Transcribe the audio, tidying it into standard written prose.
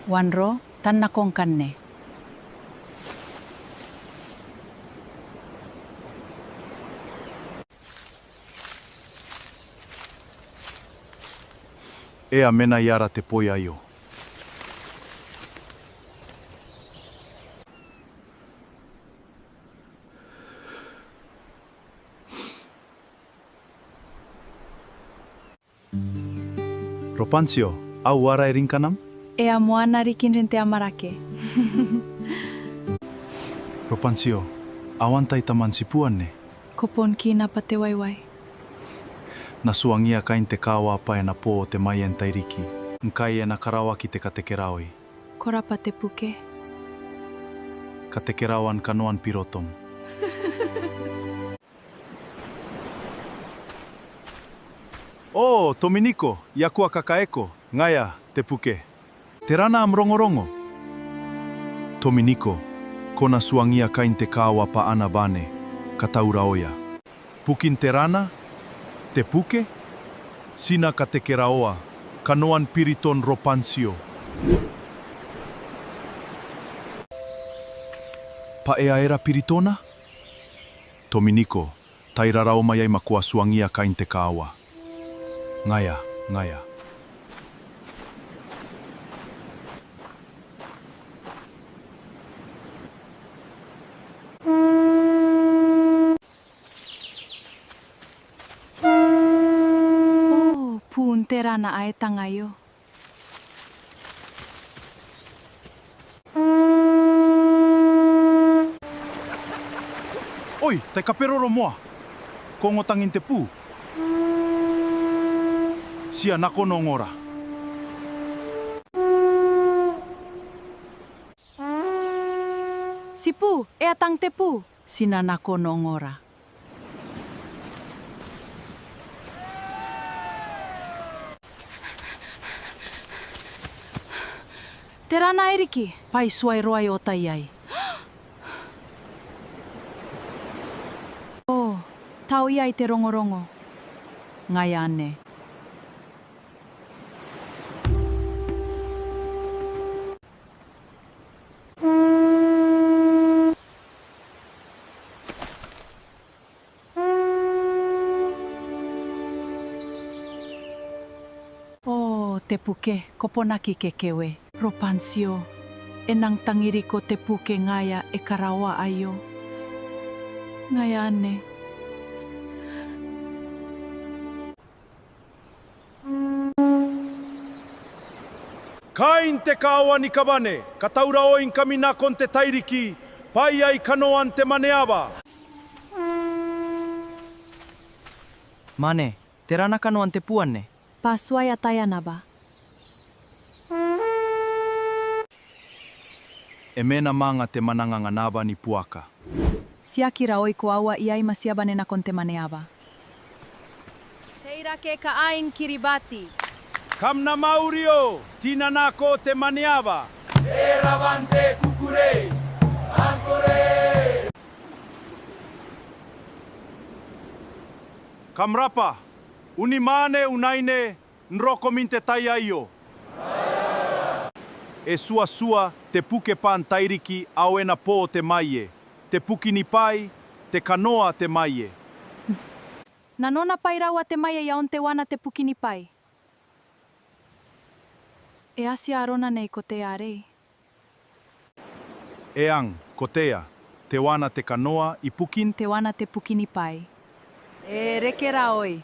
Wanro, tan nakong kanne. Ea mena yara te poi aio. Ropansio, au wara erinkanam? Ea moana rikin te amarake. Ropansio, awantai taman sipuan ne? Kopon kina pa te waiwai. Nasuangia kain te kawa pa e na po o te mai en tairiki. Nkai e na karawa ki te katekeraoi. Kora pa te puke. Katekerawan kanoan pirotom. Oh, Tominiko, yakua kakaeko, ngaya, te puke. Te rana am rongorongo. Tominiko, kona suangia kain te kawa pa ana bane, kataura oia. Pukin te rana, te puke, sina katekeraoa, kanoan piriton ropansio. Pa ea era piritona? Tominiko, tairarao mayai makua suangia kain te kawa. Ngaya, ngaya. Oh, puuntera na ae tangayo. Oi, tai kaperoro moa. Kongo tangin te pu. Sia nako no ngora. Sipu, ea tang te pu. Sina nako no ngora. Terana eriki, pai suai roai o taiai. Oh, tau iai te rongorongo. Ngai ane. Oh, te puke, koponaki ke kewe. Ropansio, enang tangiriko te puke ngaya e karawa ayo. Ngaya ane. Kain te kawa ni kabane, kataura oin kaminakon te tairiki, pai ai kanoan te Mwaneaba. Mane, te rana kanoan te puanne. Pasuai atayanaba. E mena manga te mananga naba ni puaka. Siakira oi ko aua iai masiabane na konte Mwaneaba. Teira ke ka I-Kiribati. Kamna maurio, tina nako te Mwaneaba. E ravante kukure, ankore. Kamrapa, unimane unaine nroko minte tai aio. E sua te puke pan tairiki auena po te maie. Te puki ni pai, te kanoa te maie. Nanona pai raua te maia ia on te wana te pukini pai. E asia arona nei ko te arei. Eang, kotea, te wana te kanoa I pukin. Te wana te pukini pai. E rekera oi.